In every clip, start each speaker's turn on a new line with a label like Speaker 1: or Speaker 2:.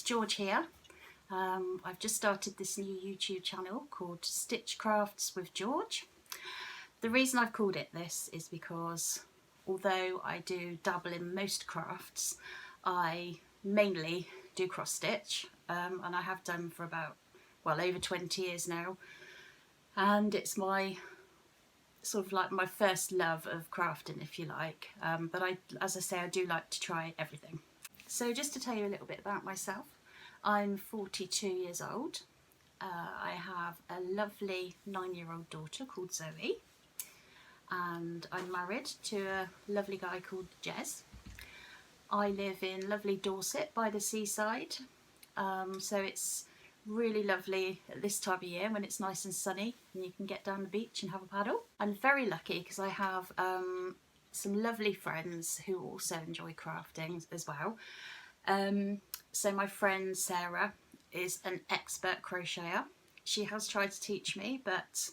Speaker 1: George here. I've just started this new YouTube channel called Stitch Crafts with George. The reason I've called it this is because although I do dabble in most crafts, I mainly do cross stitch, and I have done for about, well, over 20 years now, and it's my sort of like my first love of crafting, if you like, but as I say, I do like to try everything. So just to tell you a little bit about myself, I'm 42 years old. I have a lovely 9-year-old daughter called Zoe, and I'm married to a lovely guy called Jez. I live in lovely Dorset by the seaside, so it's really lovely at this time of year when it's nice and sunny and you can get down the beach and have a paddle. I'm very lucky because I have some lovely friends who also enjoy crafting as well. So my friend Sarah is an expert crocheter. She has tried to teach me, but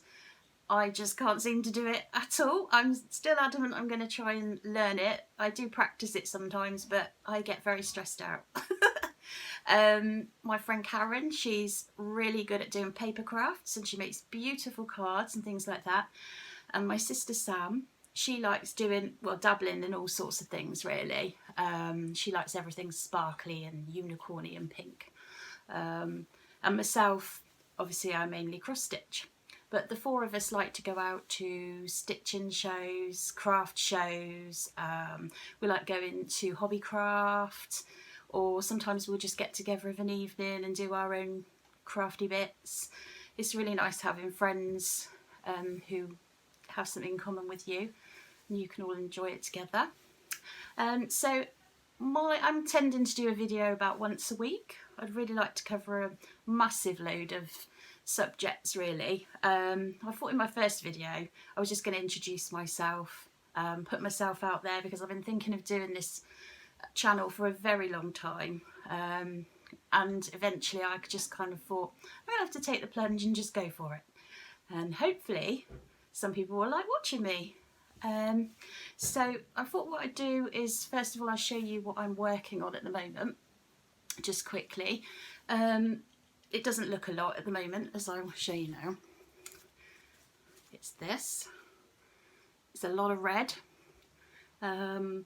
Speaker 1: I just can't seem to do it at all. I'm still adamant I'm going to try and learn it. I do practice it sometimes, but I get very stressed out. My friend Karen, she's really good at doing paper crafts and she makes beautiful cards and things like that. And my sister Sam, she likes doing, well, dabbling in all sorts of things really. She likes everything sparkly and unicorny and pink. And myself, obviously I mainly cross stitch. But the four of us like to go out to stitching shows, craft shows. We like going to Hobbycraft, or sometimes we'll just get together of an evening and do our own crafty bits. It's really nice having friends who have something in common with you, and you can all enjoy it together. So I'm tending to do a video about once a week. I'd really like to cover a massive load of subjects really. I thought in my first video I was just going to introduce myself, put myself out there, because I've been thinking of doing this channel for a very long time, and eventually I just kind of thought I'm going to have to take the plunge and just go for it, and hopefully some people will like watching me. So I thought what I'd do is, first of all, I'll show you what I'm working on at the moment, just quickly. It doesn't look a lot at the moment, as I will show you now. It's this. It's a lot of red. And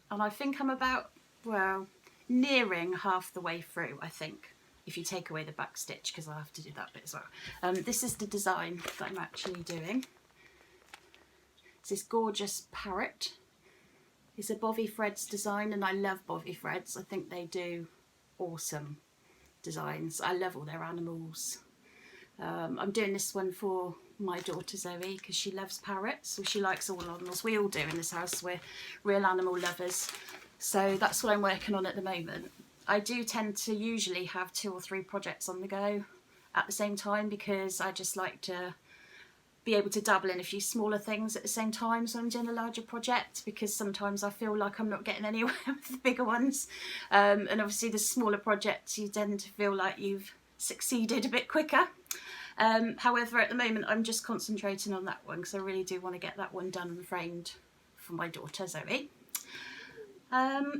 Speaker 1: I think I'm about, well, nearing half the way through, I think, if you take away the back stitch, because I'll have to do that bit as well. This is the design that I'm actually doing. It's this gorgeous parrot. It's a Bovie Threads design, and I love Bovie Threads. I think they do awesome designs. I love all their animals. I'm doing this one for my daughter Zoe because she loves parrots, so she likes all animals. We all do in this house. We're real animal lovers. So that's what I'm working on at the moment. I do tend to usually have 2 or 3 projects on the go at the same time, because I just like to be able to dabble in a few smaller things at the same time so I'm doing a larger project, because sometimes I feel like I'm not getting anywhere with the bigger ones, and obviously the smaller projects you tend to feel like you've succeeded a bit quicker. However, at the moment I'm just concentrating on that one because I really do want to get that one done and framed for my daughter Zoe.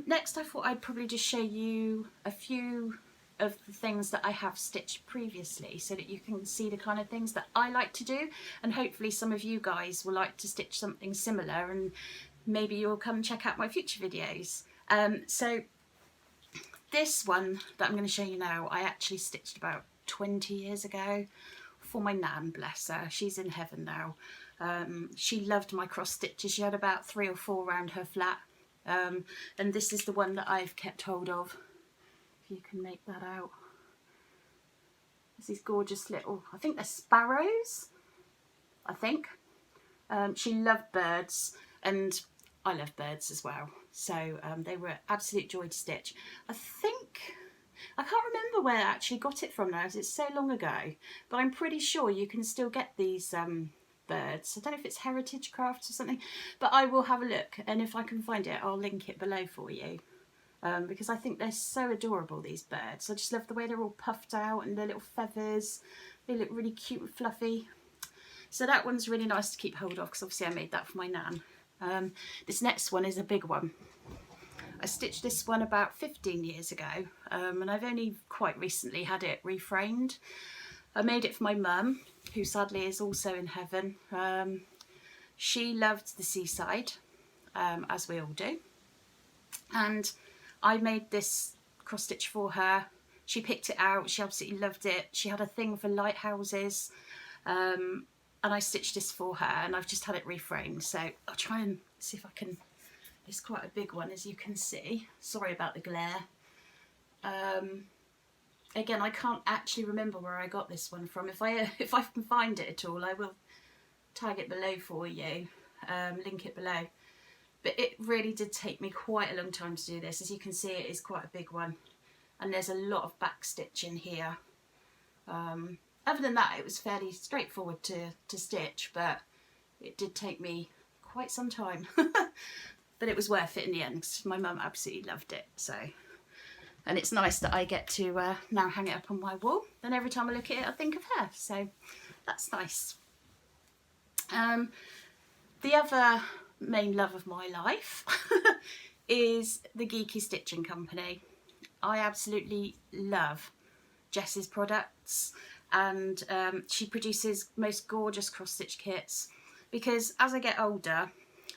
Speaker 1: Next I thought I'd probably just show you a few of the things that I have stitched previously, so that you can see the kind of things that I like to do, and hopefully some of you guys will like to stitch something similar, and maybe you'll come check out my future videos. So this one that I'm going to show you now, I actually stitched about 20 years ago for my nan, bless her. She's in heaven now. She loved my cross stitches. She had about 3 or 4 around her flat, and this is the one that I've kept hold of. You can make that out. There's these gorgeous little, I think they're sparrows, I think. She loved birds, and I love birds as well, so they were absolute joy to stitch. I can't remember where I actually got it from now, because it's so long ago, but I'm pretty sure you can still get these birds. I don't know if it's Heritage Crafts or something, but I will have a look, and if I can find it I'll link it below for you. Because I think they're so adorable, these birds. I just love the way they're all puffed out and their little feathers. They look really cute and fluffy. So that one's really nice to keep hold of, because obviously I made that for my nan. This next one is a big one. I stitched this one about 15 years ago, and I've only quite recently had it reframed. I made it for my mum, who sadly is also in heaven. She loved the seaside, as we all do, and I made this cross stitch for her. She picked it out, she absolutely loved it. She had a thing for lighthouses, and I stitched this for her, and I've just had it reframed, so I'll try and see if I can. It's quite a big one, as you can see. Sorry about the glare. Again, I can't actually remember where I got this one from. If I can find it at all, I will tag it below for you, link it below. But it really did take me quite a long time to do this. As you can see, it is quite a big one, and there's a lot of back stitching here. Other than that, it was fairly straightforward to stitch, but it did take me quite some time. But it was worth it in the end, because my mum absolutely loved it. So, and it's nice that I get to now hang it up on my wall, and every time I look at it I think of her, so that's nice. The other main love of my life is the Geeky Stitching Company. I absolutely love Jess's products, and she produces most gorgeous cross stitch kits, because as I get older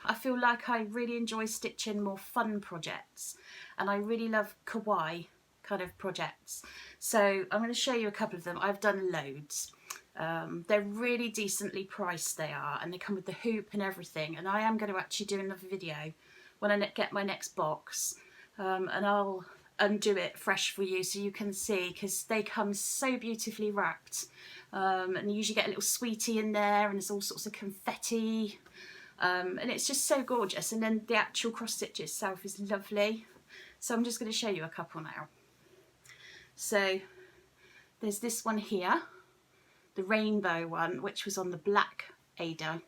Speaker 1: I feel like I really enjoy stitching more fun projects, and I really love kawaii kind of projects. So I'm going to show you a couple of them. I've done loads. They're really decently priced, they are, and they come with the hoop and everything, and I am going to actually do another video when I get my next box, and I'll undo it fresh for you so you can see, because they come so beautifully wrapped, and you usually get a little sweetie in there, and there's all sorts of confetti, and it's just so gorgeous, and then the actual cross stitch itself is lovely. So I'm just going to show you a couple now. So there's this one here, the rainbow one, which was on the black Ada.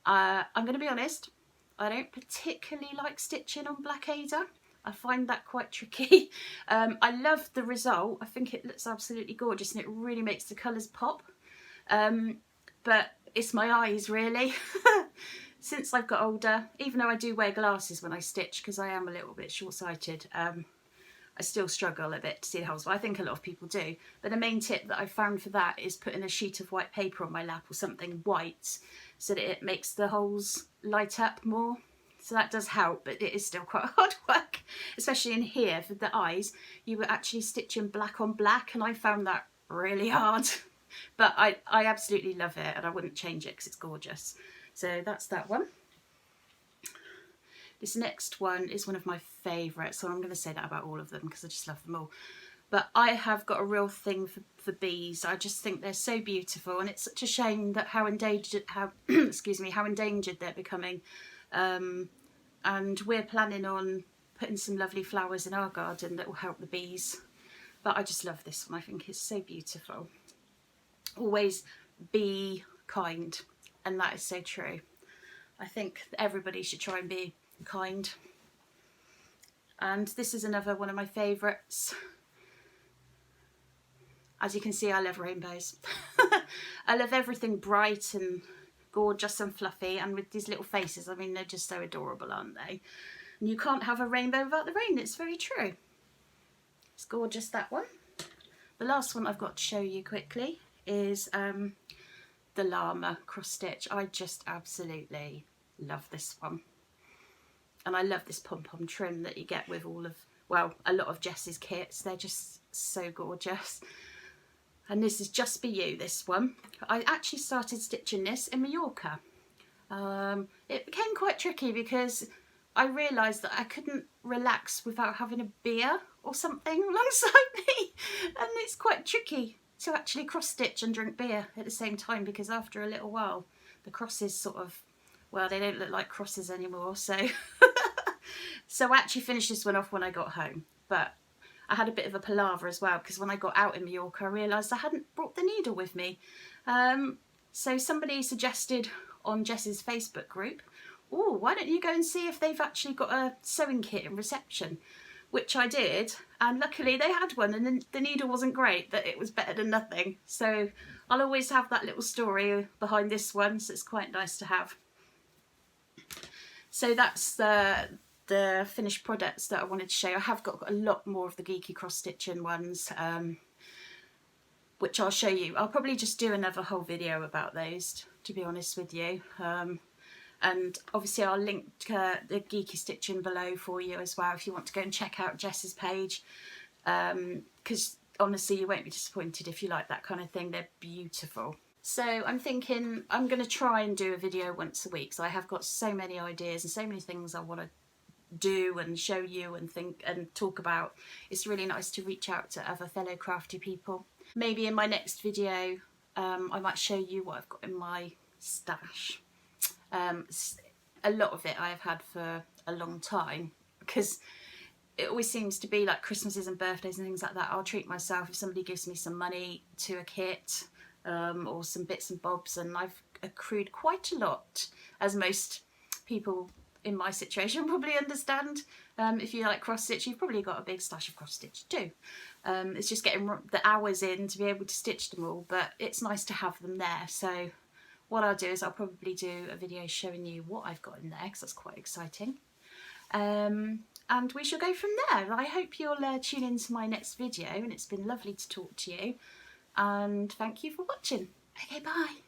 Speaker 1: I'm going to be honest, I don't particularly like stitching on black Ada. I find that quite tricky. I love the result. I think it looks absolutely gorgeous, and it really makes the colours pop. But it's my eyes, really. Since I've got older, even though I do wear glasses when I stitch, because I am a little bit short-sighted, I still struggle a bit to see the holes, but I think a lot of people do. But the main tip that I found for that is putting a sheet of white paper on my lap, or something white, so that it makes the holes light up more. So that does help, but it is still quite hard work, especially in here for the eyes. You were actually stitching black on black, and I found that really hard. But I absolutely love it, and I wouldn't change it because it's gorgeous. So that's that one. This next one is one of my favourites, so I'm going to say that about all of them because I just love them all. But I have got a real thing for bees. I just think they're so beautiful, and it's such a shame that how endangered they're becoming. And we're planning on putting some lovely flowers in our garden that will help the bees. But I just love this one. I think it's so beautiful. Always be kind, and that is so true. I think everybody should try and be kind. And this is another one of my favourites. As you can see, I love rainbows. I love everything bright and gorgeous and fluffy, and with these little faces, I mean, they're just so adorable, aren't they? And you can't have a rainbow without the rain. It's very true. It's gorgeous, that one. The last one I've got to show you quickly is the llama cross stitch. I just absolutely love this one, and I love this pom-pom trim that you get with all of, well, a lot of Jess's kits. They're just so gorgeous. And this is Just For You, this one. I actually started stitching this in Mallorca. It became quite tricky because I realised that I couldn't relax without having a beer or something alongside me, and it's quite tricky to actually cross stitch and drink beer at the same time, because after a little while the crosses sort of, well, they don't look like crosses anymore. So so I actually finished this one off when I got home, but I had a bit of a palaver as well, because when I got out in Mallorca I realised I hadn't brought the needle with me. So somebody suggested on Jess's Facebook group, oh, why don't you go and see if they've actually got a sewing kit in reception? Which I did, and luckily they had one, and the needle wasn't great, but it was better than nothing. So I'll always have that little story behind this one, so it's quite nice to have. So that's the finished products that I wanted to show. I have got a lot more of the geeky cross stitching ones, which I'll show you. I'll probably just do another whole video about those, to be honest with you. And obviously I'll link the geeky stitching below for you as well if you want to go and check out Jess's page, because honestly you won't be disappointed if you like that kind of thing. They're beautiful. So I'm thinking I'm going to try and do a video once a week. So I have got so many ideas and so many things I want to do and show you and think and talk about. It's really nice to reach out to other fellow crafty people. Maybe in my next video I might show you what I've got in my stash. A lot of it I have had for a long time, because it always seems to be like Christmases and birthdays and things like that. I'll treat myself if somebody gives me some money to a kit, or some bits and bobs, and I've accrued quite a lot, as most people in my situation probably understand. If you like cross stitch, you've probably got a big stash of cross stitch too. It's just getting the hours in to be able to stitch them all, but it's nice to have them there. So what I'll do is I'll probably do a video showing you what I've got in there, because that's quite exciting. And we shall go from there. I hope you'll tune into my next video, and it's been lovely to talk to you, and thank you for watching. Okay, bye.